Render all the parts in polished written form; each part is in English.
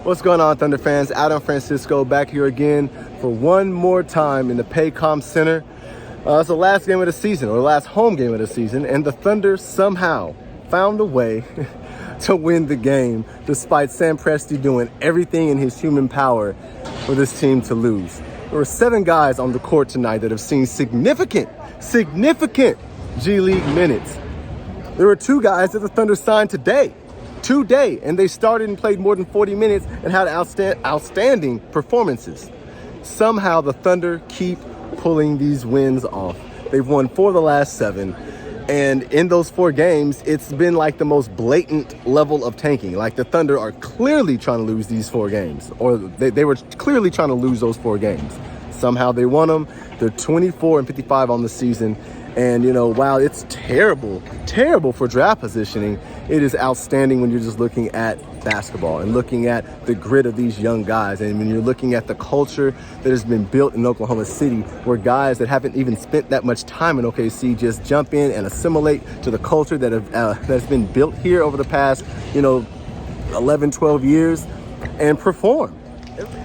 What's going on, Thunder fans? Adam Francisco back here again for one more time in the Paycom Center. It's the last game of the season, or the last home game of the season, and the Thunder somehow found a way to win the game despite Sam Presti doing everything in his human power for this team to lose. There were 7 guys on the court tonight that have seen significant G League minutes. There were 2 guys that the Thunder signed today, and they started and played more than 40 minutes and had outstanding performances. Somehow the Thunder keep pulling these wins off. They've won 4 of the last 7. And in those 4 games, it's been like the most blatant level of tanking. Like the Thunder are clearly trying to lose these 4 games, or they were clearly trying to lose those 4 games. Somehow they won them. They're 24-55 on the season. And, you know, while it's terrible for draft positioning, it is outstanding when you're just looking at basketball and looking at the grit of these young guys. And when you're looking at the culture that has been built in Oklahoma City, where guys that haven't even spent that much time in OKC just jump in and assimilate to the culture that's been built here over the past, 11, 12 years and perform.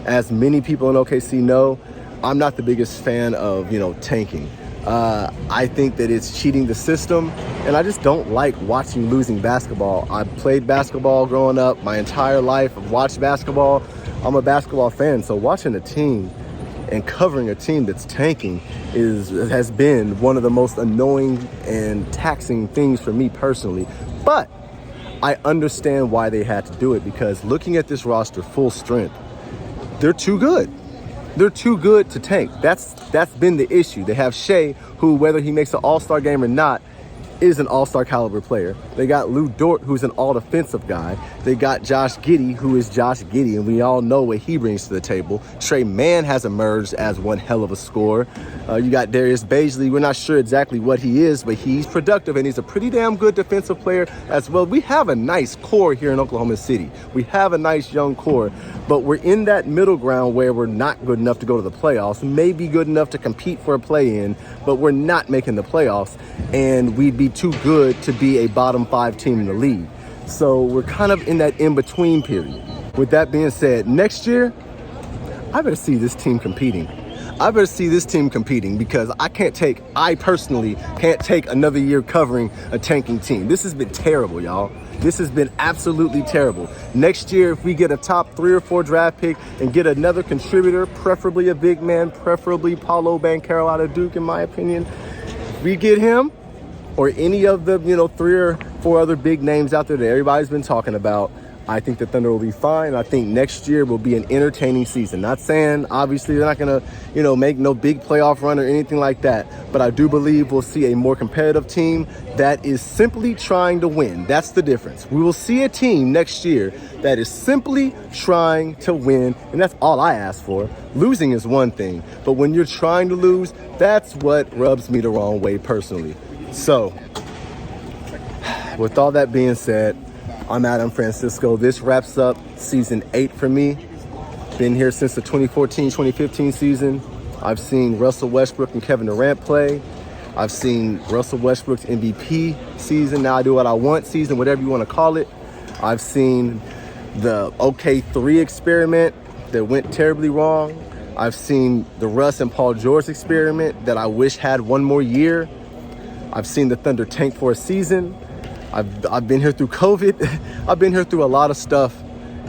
As many people in OKC know, I'm not the biggest fan of, tanking. I think that it's cheating the system, and I just don't like watching losing basketball. I played basketball growing up my entire life. I've watched basketball. I'm a basketball fan, so watching a team and covering a team that's tanking has been one of the most annoying and taxing things for me personally. But I understand why they had to do it, because looking at this roster full strength, they're too good. They're too good to tank. That's been the issue. They have Shea, who, whether he makes an all-star game or not, is an all-star caliber player. They got Lou Dort, who's an all-defensive guy. They got Josh Giddey, who is Josh Giddey, and we all know what he brings to the table. Trey Mann has emerged as one hell of a scorer. You got Darius Baisley. We're not sure exactly what he is, but he's productive, and he's a pretty damn good defensive player as well. We have a nice core here in Oklahoma City. We have a nice young core, but we're in that middle ground where we're not good enough to go to the playoffs, maybe good enough to compete for a play-in, but we're not making the playoffs, and we'd be too good to be a bottom 5 team in the league. So we're kind of in that in-between period. With that being said, next year, I better see this team competing. Because I personally can't take another year covering a tanking team. This has been terrible, y'all. This has been absolutely terrible. Next year, if we get a top 3 or 4 draft pick and get another contributor, preferably a big man, preferably Paolo Banchero out of Duke, in my opinion, we get him, or any of the 3 or 4 other big names out there that everybody's been talking about, I think the Thunder will be fine. I think next year will be an entertaining season. Not saying, obviously, they're not going to, make no big playoff run or anything like that. But I do believe we'll see a more competitive team that is simply trying to win. That's the difference. We will see a team next year that is simply trying to win. And that's all I ask for. Losing is one thing. But when you're trying to lose, that's what rubs me the wrong way personally. So, with all that being said, I'm Adam Francisco. This wraps up season 8 for me. Been here since the 2014-2015 season. I've seen Russell Westbrook and Kevin Durant play. I've seen Russell Westbrook's MVP season, Now I Do What I Want season, whatever you want to call it. I've seen the OK3 experiment that went terribly wrong. I've seen the Russ and Paul George experiment that I wish had one more year. I've seen the Thunder tank for a season. I've been here through COVID. I've been here through a lot of stuff.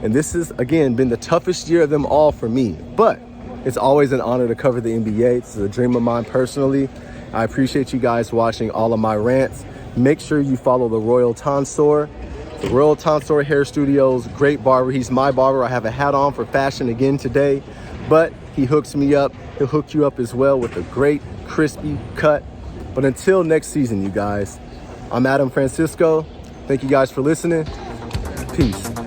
And this has, again, been the toughest year of them all for me. But it's always an honor to cover the NBA. It's a dream of mine personally. I appreciate you guys watching all of my rants. Make sure you follow the Royal Tonsor. The Royal Tonsor Hair Studios, great barber. He's my barber. I have a hat on for fashion again today. But he hooks me up. He'll hook you up as well with a great, crispy cut. But until next season, you guys, I'm Adam Francisco. Thank you guys for listening. Peace.